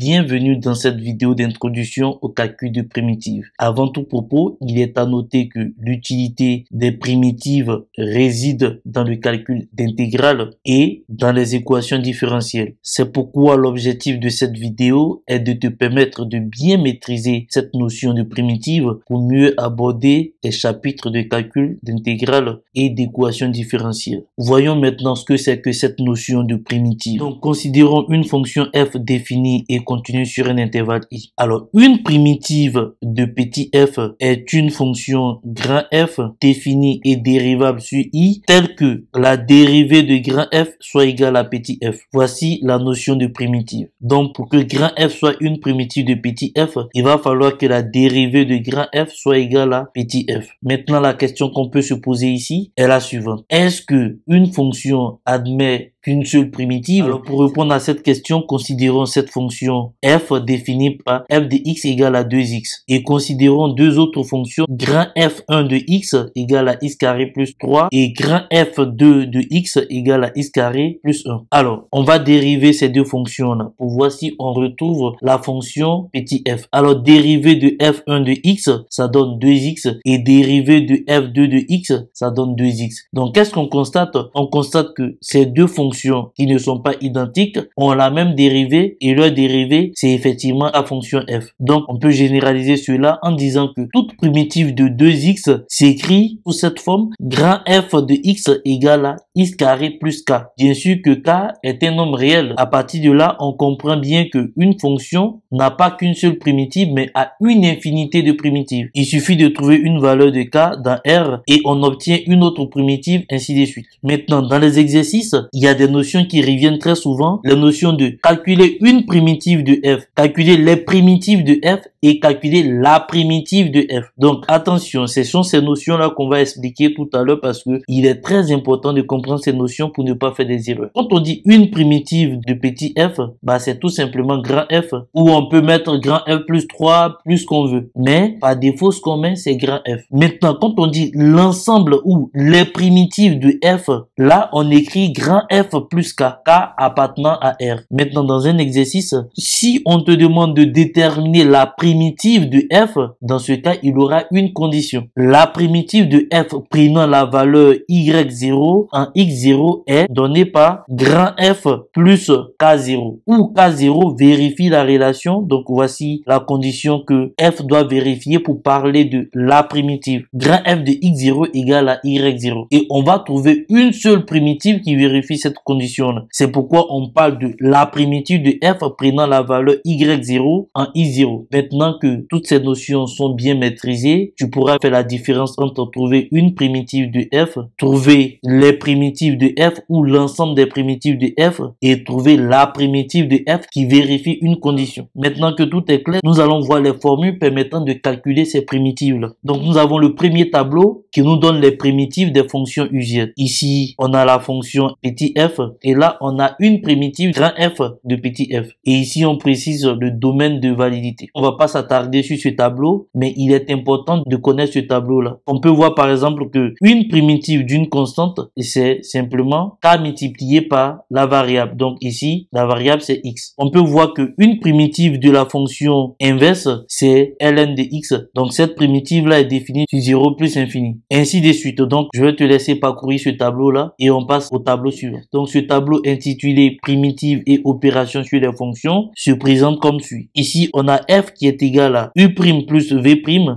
Bienvenue dans cette vidéo d'introduction au calcul de primitives. Avant tout propos, il est à noter que l'utilité des primitives réside dans le calcul d'intégrales et dans les équations différentielles. C'est pourquoi l'objectif de cette vidéo est de te permettre de bien maîtriser cette notion de primitive pour mieux aborder les chapitres de calcul d'intégrales et d'équations différentielles. Voyons maintenant ce que c'est que cette notion de primitive. Donc, considérons une fonction f définie et continue sur un intervalle i. Alors, une primitive de petit f est une fonction grand f définie et dérivable sur i telle que la dérivée de grand f soit égale à petit f. Voici la notion de primitive. Donc, pour que grand f soit une primitive de petit f, il va falloir que la dérivée de grand f soit égale à petit f. Maintenant, la question qu'on peut se poser ici est la suivante. Est-ce que une fonction admet qu'une seule primitive? Alors, pour répondre à cette question, considérons cette fonction f définie par f de x égale à 2x et considérons deux autres fonctions, grand f1 de x égale à x carré plus 3 et grand f2 de x égale à x carré plus 1. Alors, on va dériver ces deux fonctions-là pour voir si on retrouve la fonction petit f. Alors, dérivée de f1 de x, ça donne 2x et dérivée de f2 de x, ça donne 2x. Donc, qu'est-ce qu'on constate? On constate que ces deux fonctions qui ne sont pas identiques ont la même dérivée et leur dérivée, c'est effectivement la fonction f. Donc, on peut généraliser cela en disant que toute primitive de 2x s'écrit sous cette forme grand f de x égale à x carré plus k. Bien sûr que k est un nombre réel. À partir de là, on comprend bien que une fonction n'a pas qu'une seule primitive, mais a une infinité de primitives. Il suffit de trouver une valeur de k dans R et on obtient une autre primitive, ainsi de suite. Maintenant, dans les exercices, il y a des notions qui reviennent très souvent. La notion de calculer une primitive de f, calculer les primitives de f et calculer la primitive de f. Donc, attention, ce sont ces notions-là qu'on va expliquer tout à l'heure parce que il est très important de comprendre ces notions pour ne pas faire des erreurs. Quand on dit une primitive de petit f, bah, c'est tout simplement grand f, où on peut mettre grand f plus 3, plus qu'on veut. Mais, par défaut, ce qu'on met, c'est grand f. Maintenant, quand on dit l'ensemble ou les primitives de f, là, on écrit grand f plus k, k appartenant à R. Maintenant, dans un exercice, si on te demande de déterminer la primitive de f, dans ce cas, il aura une condition. La primitive de f prenant la valeur y0 en x0 est donnée par grand f plus k0, où k0 vérifie la relation. Donc, voici la condition que f doit vérifier pour parler de la primitive. Grand f de x0 égale à y0. Et on va trouver une seule primitive qui vérifie cette condition-là. C'est pourquoi on parle de la primitive de f prenant la valeur y0 en i0. Maintenant que toutes ces notions sont bien maîtrisées, tu pourras faire la différence entre trouver une primitive de f, trouver les primitives de f ou l'ensemble des primitives de f et trouver la primitive de f qui vérifie une condition. Maintenant que tout est clair, nous allons voir les formules permettant de calculer ces primitives-là. Donc, nous avons le premier tableau qui nous donne les primitives des fonctions usuelles. Ici, on a la fonction petit f et là, on a une primitive grand f de petit f. Et ici, on précise le domaine de validité. On va pas s'attarder sur ce tableau, mais il est important de connaître ce tableau-là. On peut voir par exemple que une primitive d'une constante, c'est simplement k multiplié par la variable. Donc ici, la variable c'est x. On peut voir que une primitive de la fonction inverse, c'est ln de x. Donc cette primitive-là est définie sur 0 plus infini. Ainsi de suite. Donc je vais te laisser parcourir ce tableau-là et on passe au tableau suivant. Donc ce tableau intitulé primitive et opérations sur les fonctions se présente comme suit. Ici, on a f qui est égal à u' plus v'.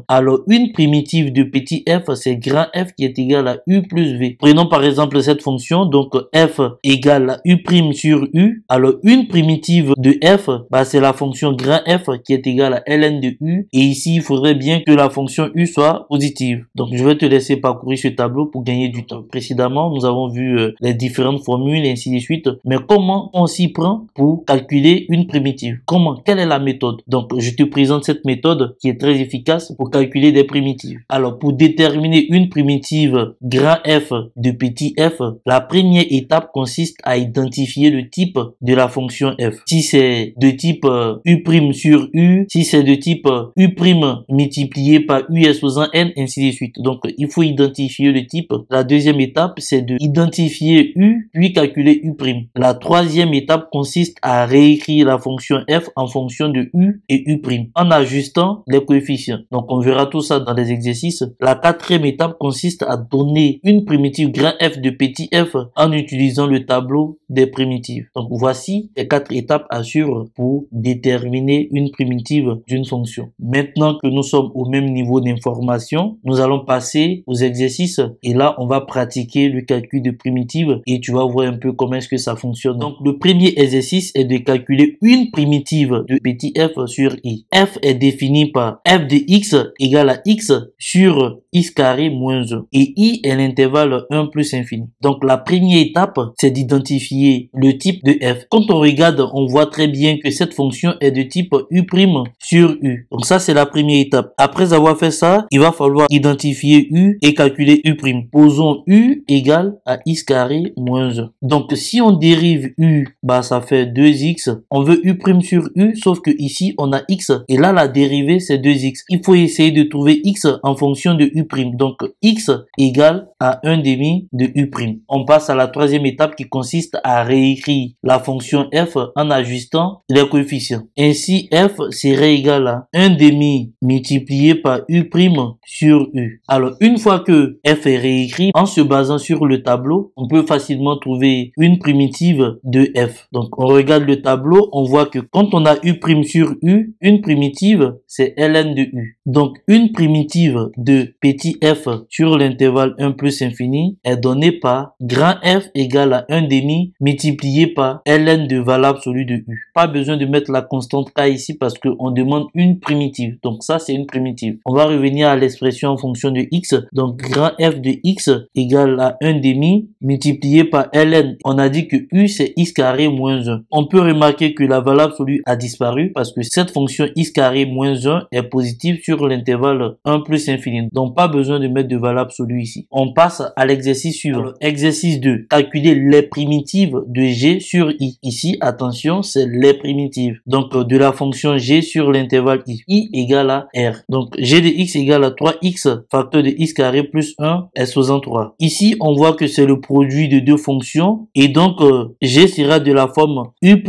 Alors, une primitive de petit f, c'est grand f qui est égal à u plus v. Prenons par exemple cette fonction, donc f égale à u' sur u. Alors, une primitive de f, bah, c'est la fonction grand f qui est égale à ln de u. Et ici, il faudrait bien que la fonction u soit positive. Donc, je vais te laisser parcourir ce tableau pour gagner du temps. Précédemment, nous avons vu les différentes formules et ainsi de suite. Mais comment on s'y prend pour calculer une primitive? Comment? Quelle est la méthode? Donc, je te présente utilisant cette méthode qui est très efficace pour calculer des primitives. Alors, pour déterminer une primitive grand F de petit f, la première étape consiste à identifier le type de la fonction f. Si c'est de type u' sur u, si c'est de type u' multiplié par u exposant n, ainsi de suite. Donc, il faut identifier le type. La deuxième étape, c'est de identifier u, puis calculer u'. La troisième étape consiste à réécrire la fonction f en fonction de u et u' en ajustant les coefficients. Donc, on verra tout ça dans les exercices. La quatrième étape consiste à donner une primitive grand f de petit f en utilisant le tableau des primitives. Donc, voici les 4 étapes à suivre pour déterminer une primitive d'une fonction. Maintenant que nous sommes au même niveau d'information, nous allons passer aux exercices et là, on va pratiquer le calcul de primitives et tu vas voir un peu comment est-ce que ça fonctionne. Donc, le premier exercice est de calculer une primitive de petit f sur i. F est défini par f de x égale à x sur x carré moins 1 et i est l'intervalle 1 plus infini. Donc, la première étape, c'est d'identifier le type de f. Quand on regarde, on voit très bien que cette fonction est de type u' sur u. Donc, ça, c'est la première étape. Après avoir fait ça, il va falloir identifier u et calculer u'. Posons u égale à x carré moins 1. Donc, si on dérive u, bah, ça fait 2x. On veut u' sur u, sauf que ici, on a x. Et là, la dérivée, c'est 2x. Il faut essayer de trouver x en fonction de u'. Donc, x égale à 1 demi de u'. On passe à la troisième étape qui consiste à réécrire la fonction f en ajustant les coefficients. Ainsi, f serait égal à 1 demi multiplié par u' sur u. Alors, une fois que f est réécrit, en se basant sur le tableau, on peut facilement trouver une primitive de f. Donc, on regarde le tableau, on voit que quand on a u' sur u, une primitive, c'est ln de u. Donc, une primitive de petit f sur l'intervalle 1 plus infini est donnée par grand f égale à 1 demi multiplié par ln de valeur absolue de u. Pas besoin de mettre la constante k ici parce qu'on demande une primitive. Donc, ça, c'est une primitive. On va revenir à l'expression en fonction de x. Donc, grand f de x égale à 1 demi multiplié par ln. On a dit que u, c'est x carré moins 1. On peut remarquer que la valeur absolue a disparu parce que cette fonction x carré moins 1 est positive sur l'intervalle 1 plus infini. Donc, pas besoin de mettre de valeur absolue ici. On passe à l'exercice suivant. Alors, exercice 2. Calculer les primitives de g sur i. Ici, attention, c'est les primitives. Donc, de la fonction g sur l'intervalle i. I égale à r. Donc, g de x égale à 3x facteur de x carré plus 1 exposant 3. Ici, on voit que c'est le produit de deux fonctions et donc, g sera de la forme u'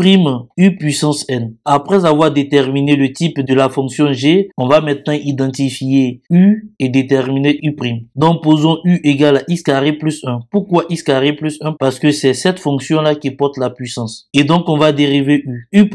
u puissance n. Après avoir déterminé le type de la fonction g, on va maintenant identifier u et déterminer u'. Donc, posons u égale à x carré plus 1. Pourquoi x carré plus 1? Parce que c'est cette fonction-là qui porte la puissance. Et donc, on va dériver u. U'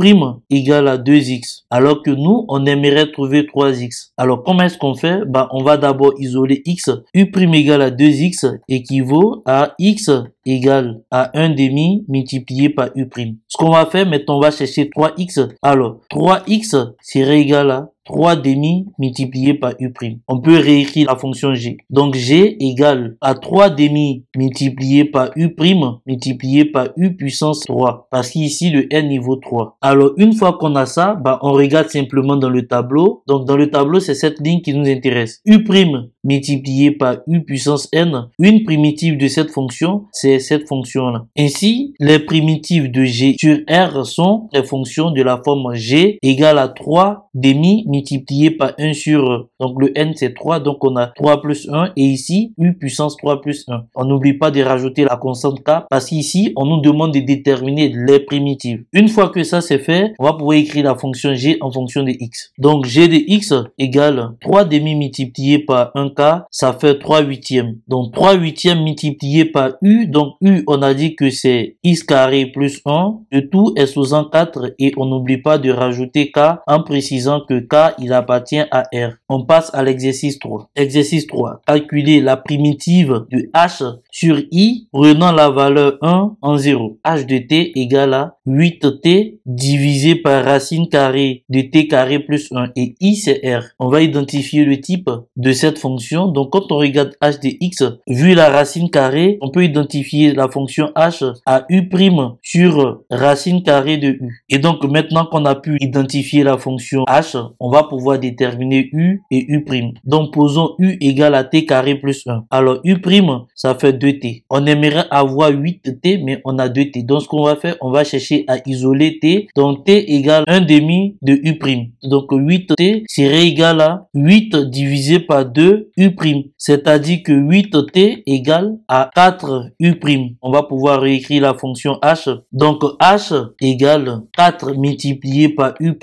égale à 2x. Alors que nous, on aimerait trouver 3x. Alors, comment est-ce qu'on fait? Bah, on va d'abord isoler x. U' égale à 2x équivaut à x égale à 1 demi multiplié par u'. Ce qu'on va faire, maintenant, on va chercher 3x. Alors, 3x serait égal à 3 demi multiplié par u'. On peut réécrire la fonction g. Donc, g égale à 3 demi multiplié par u' multiplié par u puissance 3. Parce qu'ici, le n vaut 3. Alors, une fois qu'on a ça, bah, on regarde simplement dans le tableau. Donc, dans le tableau, c'est cette ligne qui nous intéresse. U' multiplié par u puissance n. Une primitive de cette fonction, c'est cette fonction-là. Ainsi, les primitives de g sur r sont les fonctions de la forme g égale à 3 demi multiplié par 1 sur, donc le n c'est 3, donc on a 3 plus 1 et ici u puissance 3 plus 1. On n'oublie pas de rajouter la constante k parce qu'ici on nous demande de déterminer les primitives. Une fois que ça c'est fait, on va pouvoir écrire la fonction g en fonction de x. Donc g de x égale 3 demi multiplié par 1k, ça fait 3 huitièmes. Donc 3 huitièmes multiplié par u, donc u on a dit que c'est x carré plus 1, le tout est sous 4 et on n'oublie pas de rajouter k en précisant que k il appartient à R. On passe à l'exercice 3. Exercice 3. Calculer la primitive de h sur i prenant la valeur 1 en 0. h de t égale à 8t divisé par racine carrée de t carré plus 1 et i c'est r. On va identifier le type de cette fonction. Donc quand on regarde h de x, vu la racine carrée, on peut identifier la fonction h à u' sur racine carrée de u. Et donc maintenant qu'on a pu identifier la fonction h, on va pouvoir déterminer U et U'. Donc, posons U égale à T carré plus 1. Alors, U', ça fait 2T. On aimerait avoir 8T, mais on a 2T. Donc, ce qu'on va faire, on va chercher à isoler T. Donc, T égale 1 demi de U'. Donc, 8T serait égal à 8 divisé par 2 U'. C'est-à-dire que 8T égale à 4 U'. On va pouvoir réécrire la fonction H. Donc, H égale 4 multiplié par U'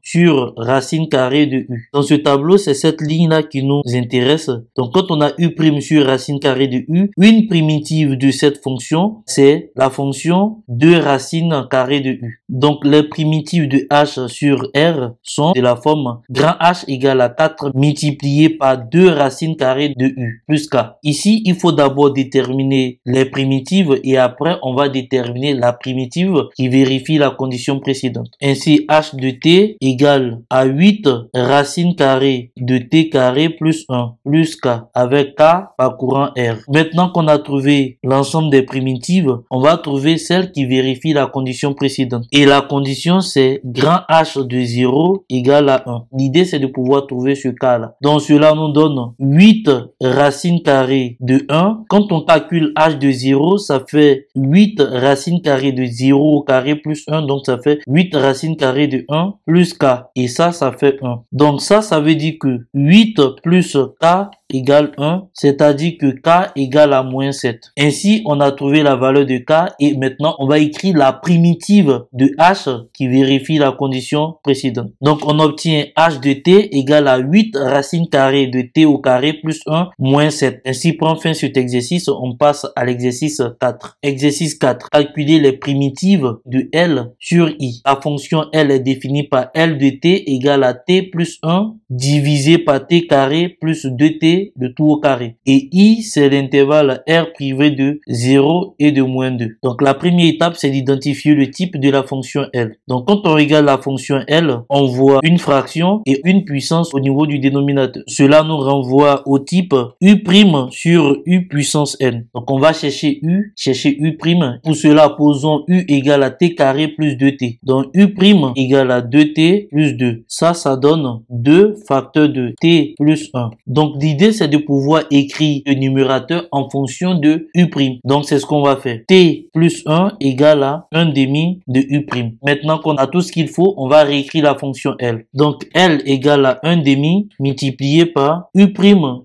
sur racine carrée de U. Dans ce tableau, c'est cette ligne-là qui nous intéresse. Donc, quand on a U' sur racine carrée de U, une primitive de cette fonction, c'est la fonction de racine carrée de U. Donc, les primitives de H sur R sont de la forme grand H égale à 4 multiplié par 2 racines carrées de U plus K. Ici, il faut d'abord déterminer les primitives et après, on va déterminer la primitive qui vérifie la condition précédente. Ainsi, H de T égale à 8 racine carrée de T carré plus 1 plus K avec K parcourant R. Maintenant qu'on a trouvé l'ensemble des primitives, on va trouver celle qui vérifie la condition précédente. Et la condition, c'est grand H de 0 égale à 1. L'idée, c'est de pouvoir trouver ce cas-là. Donc, cela nous donne 8 racine carrée de 1. Quand on calcule H de 0, ça fait 8 racine carrée de 0 au carré plus 1. Donc, ça fait 8 racine carrée de 1 plus K. Et ça fait 1. Donc, ça veut dire que 8 plus K égale 1, c'est-à-dire que K égale à moins 7. Ainsi, on a trouvé la valeur de K et maintenant, on va écrire la primitive de H qui vérifie la condition précédente. Donc, on obtient H de T égale à 8 racine carrée de T au carré plus 1 moins 7. Ainsi, prend fin cet exercice, on passe à l'exercice 4. Exercice 4. Calculer les primitives de L sur I. La fonction L est définie par L de T égale à T plus 1 divisé par T carré plus 2T de tout au carré. Et I, c'est l'intervalle R privé de 0 et de moins 2. Donc, la première étape, c'est d'identifier le type de la fonction L. Donc, quand on regarde la fonction L, on voit une fraction et une puissance au niveau du dénominateur. Cela nous renvoie au type U' sur U puissance N. Donc, on va chercher U. Pour cela, posons U égale à T carré plus 2T. Donc, U' égale à 2T plus 2. Ça donne 2 facteurs de T plus 1. Donc, l'idée, c'est de pouvoir écrire le numérateur en fonction de U'. Donc, c'est ce qu'on va faire. T plus 1 égale à 1 demi de U'. Maintenant qu'on a tout ce qu'il faut, on va réécrire la fonction L. Donc, L égale à 1 demi multiplié par U'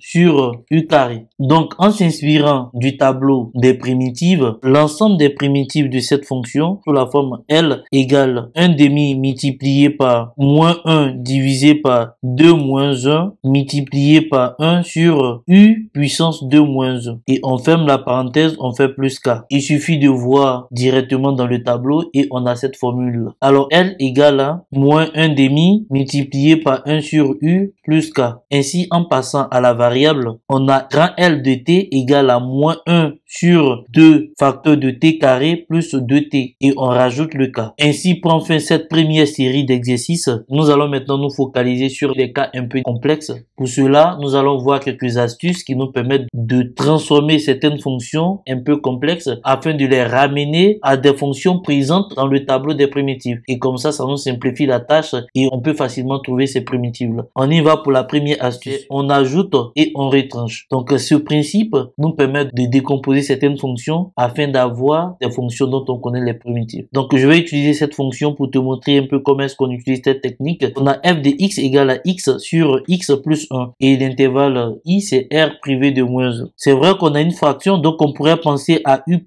sur U carré. Donc, en s'inspirant du tableau des primitives, l'ensemble des primitives de cette fonction sous la forme L égale 1 demi multiplié par moins 1 divisé par 2 moins 1 multiplié par 1 sur U puissance 2 moins 1. Et on ferme la parenthèse, on fait plus K. Il suffit de voir directement dans le tableau et on a cette formule. Alors, L égale à moins 1 demi multiplié par 1 sur U plus K. Ainsi, en passant à la variable, on a grand L de T égale à moins 1 sur 2 facteurs de T carré plus 2T. Et on rajoute le K. Ainsi, prend fin cette première série d'exercices. Nous allons maintenant nous focaliser sur les cas un peu complexes. Pour cela, nous allons voir quelques astuces qui nous permettent de transformer certaines fonctions un peu complexes afin de les ramener à des fonctions présentes dans le tableau des primitives. Et comme ça nous simplifie la tâche et on peut facilement trouver ces primitives-là. On y va pour la première astuce. On ajoute et on retranche. Donc, ce principe nous permet de décomposer certaines fonctions afin d'avoir des fonctions dont on connaît les primitives. Donc, je vais utiliser cette fonction pour te montrer un peu comment est-ce qu'on utilise cette technique. On a f de x égale à x sur x plus 1 et l'intervalle i c'est r privé de moins 1. C'est vrai qu'on a une fraction, donc on pourrait penser à u'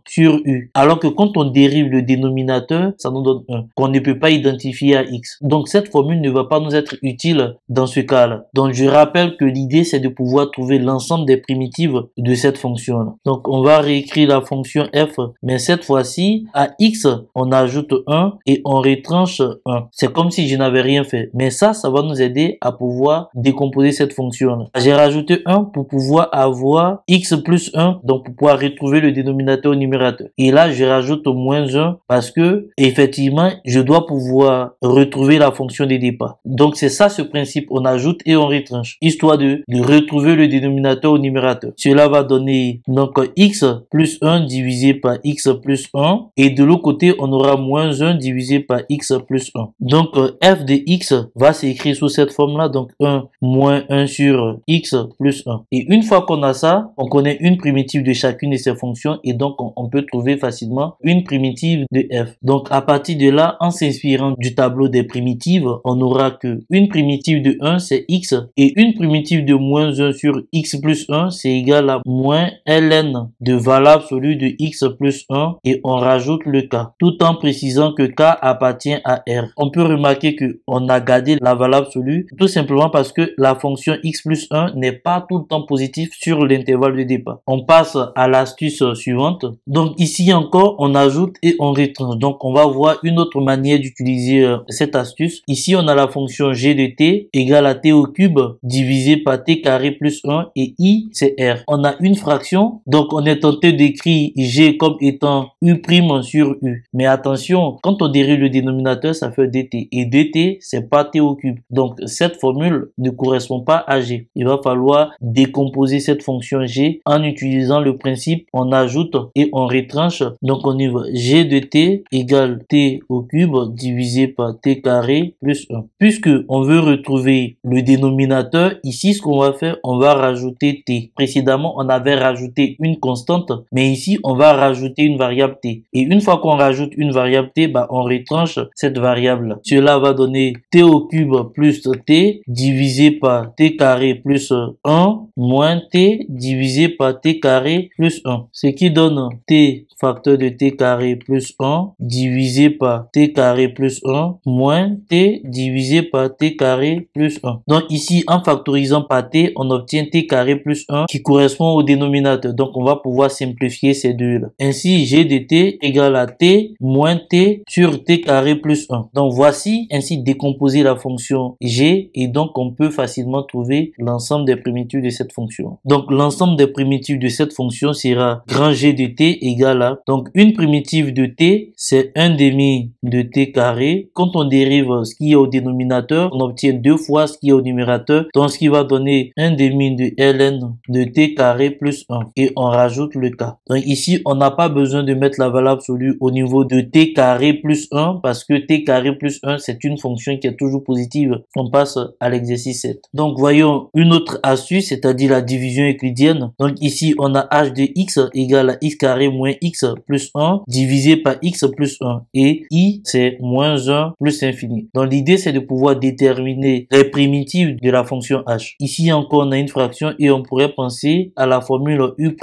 sur u. Alors que quand on dérive le dénominateur, ça nous donne 1, qu'on ne peut pas identifier à x. Donc cette formule ne va pas nous être utile dans ce cas-là. Donc je rappelle que l'idée c'est de pouvoir trouver l'ensemble des primitives de cette fonction-là. Donc on va réécrire la fonction f, mais cette fois-ci, à x, on ajoute 1 et on retranche 1. C'est comme si je n'avais rien fait. Mais ça va nous aider à pouvoir décomposer cette fonction-là. J'ai rajouté 1 pour pouvoir avoir x plus 1, donc pour pouvoir retrouver le dénominateur au numérateur. Et là, je rajoute moins 1 parce que, effectivement, je dois pouvoir retrouver la fonction de départ. Donc, c'est ça ce principe. On ajoute et on retranche, histoire de retrouver le dénominateur au numérateur. Cela va donner donc x plus 1 divisé par x plus 1. Et de l'autre côté, on aura moins 1 divisé par x plus 1. Donc, f de x va s'écrire sous cette forme-là, donc 1 moins 1 sur x plus 1. Et une fois qu'on a ça, on connaît une primitive de chacune de ces fonctions et donc on peut trouver facilement une primitive de f. Donc à partir de là, en s'inspirant du tableau des primitives, on aura que une primitive de 1 c'est x et une primitive de moins 1 sur x plus 1 c'est égal à moins ln de valeur absolue de x plus 1 et on rajoute le k, tout en précisant que k appartient à R. On peut remarquer que on a gardé la valeur absolue tout simplement parce que la fonction x plus 1 n'est pas tout le temps positive sur l'intervalle de départ. On passe à l'astuce suivante. Donc ici encore, on ajoute et on retranche. Donc on va voir une autre manière d'utiliser cette astuce. Ici, on a la fonction g de t égale à t au cube divisé par t carré plus 1 et i c'est R. On a une fraction, donc on est tenté d'écrire g comme étant u' sur u. Mais attention, quand on dérive le dénominateur, ça fait dt. Et dt, c'est pas t au cube. Donc cette formule ne correspond pas à g. Il va falloir décomposer cette fonction g en utilisant le principe on ajoute et on retranche. Donc on y va, g de t égale t au cube divisé par t carré plus 1. Puisque on veut retrouver le dénominateur, ici ce qu'on va faire, on va rajouter t. Précédemment on avait rajouté une constante, mais ici on va rajouter une variable t. Et une fois qu'on rajoute une variable t, on retranche cette variable. Cela va donner t au cube plus t divisé par t carré plus 1 moins t divisé par t carré plus 1. Ce qui donne t facteur de t carré plus 1 divisé par t carré plus 1 moins t divisé par t carré plus 1. Donc ici, en factorisant par t, on obtient t carré plus 1 qui correspond au dénominateur. Donc on va pouvoir simplifier ces deux-là. Ainsi, g de t égale à t moins t sur t carré plus 1. Donc voici ainsi décomposer la fonction g et donc on peut facilement trouver l'ensemble des primitives de cette fonction. Donc l'ensemble des primitives de cette fonction sera grand G de t égale à, donc une primitive de t c'est 1 demi de t carré. Quand on dérive ce qui est au dénominateur, on obtient 2 fois ce qui est au numérateur, donc ce qui va donner 1 demi de ln de t carré plus 1 et on rajoute le k. Donc ici on n'a pas besoin de mettre la valeur absolue au niveau de t carré plus 1 parce que t carré plus 1 c'est une fonction qui est toujours positive. On passe à l'exercice 7. Donc voyons une autre astuce, c'est-à-dire la division euclidienne. Donc ici on a h de x égale à x carré moins x plus 1 divisé par x plus 1 et i c'est moins 1 plus infini. Donc l'idée c'est de pouvoir déterminer les primitives de la fonction h. Ici encore on a une fraction et on pourrait penser à la formule u'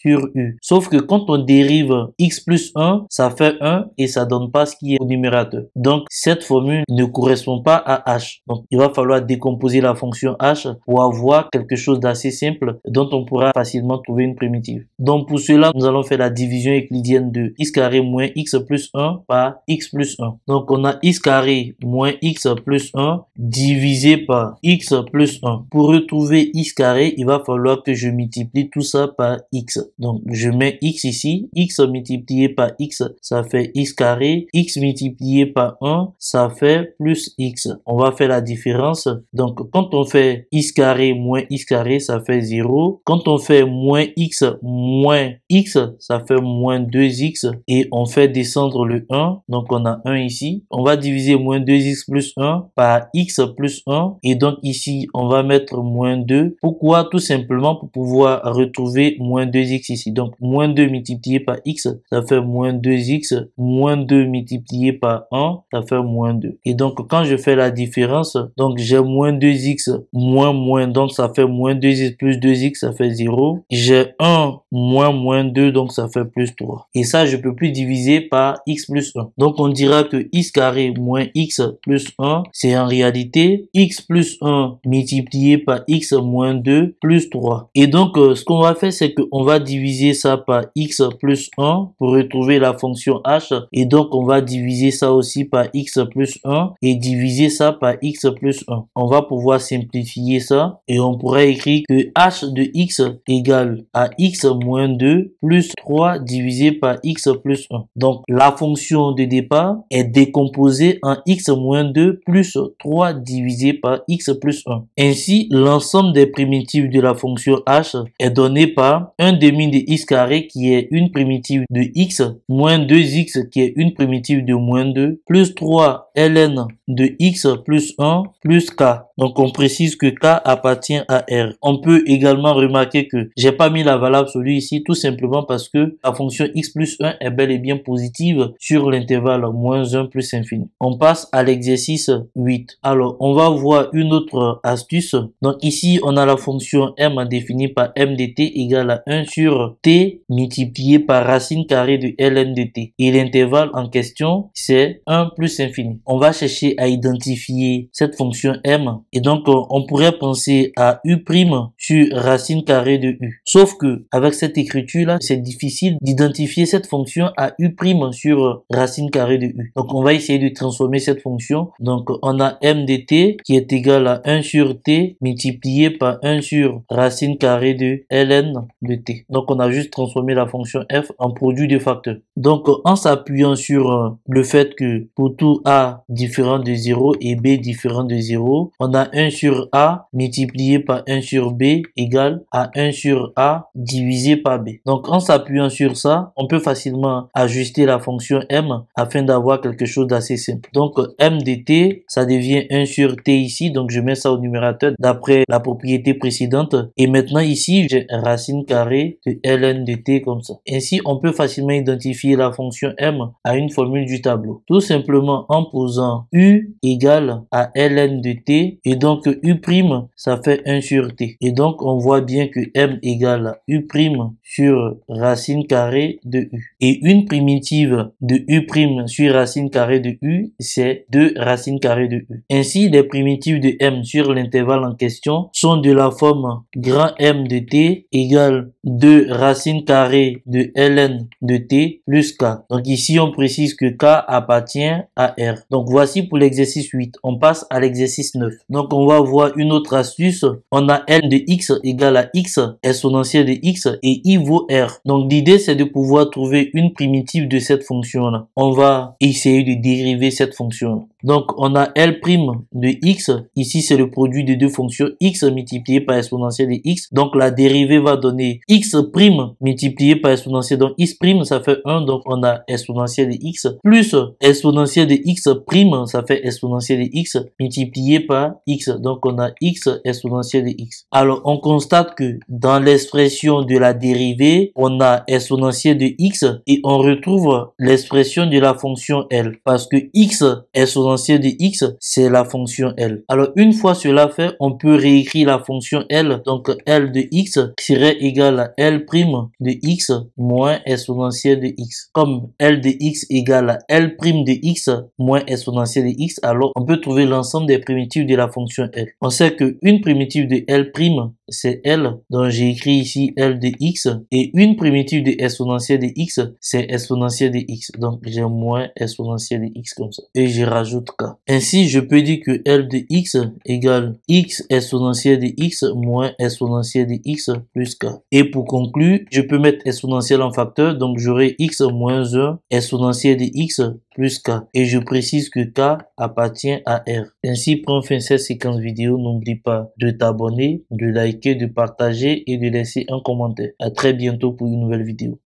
sur u. Sauf que quand on dérive x plus 1 ça fait 1 et ça donne pas ce qui est au numérateur. Donc cette formule ne correspond pas à h. Donc il va falloir décomposer la fonction h pour avoir quelque chose d'assez simple dont on pourra facilement trouver une primitive. Donc pour cela, nous allons faire la division euclidienne de x carré moins x plus 1 par x plus 1. Donc on a x carré moins x plus 1 divisé par x plus 1. Pour retrouver x carré, il va falloir que je multiplie tout ça par x. Donc je mets x ici, x multiplié par x, ça fait x carré, x multiplié par 1, ça fait plus x. On va faire la différence. Donc quand on fait x carré moins x carré, ça fait 0. Quand on fait moins x, ça fait moins 2x. Et on fait descendre le 1. Donc on a 1 ici. On va diviser moins 2x plus 1 par x plus 1. Et donc ici, on va mettre moins 2. Pourquoi? Tout simplement pour pouvoir retrouver moins 2x ici. Donc moins 2 multiplié par x, ça fait moins 2x. Moins 2 multiplié par 1, ça fait moins 2. Et donc quand je fais la différence, donc j'ai moins 2x moins, donc ça fait moins 2x plus 2x, ça fait 0. J'ai 1 moins 2, donc ça fait plus 3. Et ça, je peux plus diviser par x plus 1. Donc on dira que x carré moins x plus 1, c'est en réalité x plus 1 multiplié par x moins 2 plus 3. Et donc ce qu'on va faire, c'est qu'on va diviser ça par x plus 1 pour retrouver la fonction h. Et donc on va diviser ça aussi par x plus 1 et diviser ça par x plus 1. On va pouvoir simplifier ça et on pourrait écrire que h de x égale à x moins 2 plus 3 divisé par x plus 1. Donc la fonction de départ est décomposée en x moins 2 plus 3 divisé par x plus 1. Ainsi, l'ensemble des primitives de la fonction h est donné par 1 demi de x carré qui est une primitive de x, moins 2x qui est une primitive de moins 2, plus 3 ln de x plus 1 plus k. Donc on précise que k appartient à R. On peut également remarquer que j'ai pas mis la valeur absolue ici tout simplement parce que la fonction x plus 1 est bel et bien positive sur l'intervalle moins 1 plus infini. On passe à l'exercice 8. Alors on va voir une autre astuce. Donc ici on a la fonction m définie par m de t égale à 1 sur t multiplié par racine carrée de ln de t. Et l'intervalle en question c'est 1 plus infini. On va chercher à identifier cette fonction m et donc on pourrait penser à u' sur racine carrée de u. Sauf que avec cette écriture là c'est difficile d'identifier cette fonction à u' sur racine carrée de u. Donc on va essayer de transformer cette fonction. Donc on a m de t qui est égal à 1 sur t multiplié par 1 sur racine carrée de ln de t. Donc on a juste transformé la fonction f en produit de facteurs. Donc en s'appuyant sur le fait que pour tout a différent de 0 et b différent de 0, on a 1 sur a multiplié par 1 sur b égale à 1 sur a divisé par b. Donc en s'appuyant sur ça, on peut facilement ajuster la fonction m afin d'avoir quelque chose d'assez simple. Donc m de t, ça devient 1 sur t ici, donc je mets ça au numérateur d'après la propriété précédente. Et maintenant ici, j'ai racine carrée de ln de t comme ça. Ainsi, on peut facilement identifier la fonction m à une formule du tableau. Tout simplement en posant u égale à ln de t, et donc u', ça fait 1 sur t. Et donc on voit bien que m égale à u' sur racine carrée de u. Et une primitive de u' sur racine carrée de u, c'est 2 racine carrée de u. Ainsi, les primitives de m sur l'intervalle en question sont de la forme grand M de t égale 2 racine carrée de ln de t plus k. Donc ici, on précise que k appartient à R. Donc voici pour l'exercice 8. On passe à l'exercice 9. Donc on va voir une autre astuce. On a L de x égale à x exponentielle de x et i vaut R. Donc l'idée, c'est de pouvoir trouver une primitive de cette fonction-là. On va essayer de dériver cette fonction-là. Donc on a L' de x. Ici, c'est le produit de deux fonctions x multiplié par exponentielle de x. Donc la dérivée va donner x' multiplié par exponentielle. Donc x', ça fait 1. Donc on a exponentielle de x plus exponentielle de x', ça fait exponentielle de x multiplié par x. Donc on a x exponentielle de x. Alors on constate que dans l'expression de la dérivée, on a exponentielle de x et on retrouve l'expression de la fonction L. Parce que x exponentielle de x, c'est la fonction L. Alors une fois cela fait, on peut réécrire la fonction L. Donc L de x serait égal à L' de x moins exponentielle de x. Comme L de x égale à L' de x moins exponentielle de x, alors on peut trouver l'ensemble des primitives de la fonction L. On sait que une primitive de L', c'est L, donc j'ai écrit ici L de x, et une primitive de exponentielle de x, c'est exponentielle de x. Donc j'ai moins exponentielle de x comme ça. Et je rajoute k. Ainsi, je peux dire que L de x égale x exponentielle de x moins exponentielle de x plus k. Et pour conclure, je peux mettre exponentielle en facteur, donc j'aurai x moins 1 exponentielle de x plus k. Et je précise que k appartient à R. Ainsi prend fin cette séquence vidéo. N'oublie pas de t'abonner, de liker, de partager et de laisser un commentaire. À très bientôt pour une nouvelle vidéo.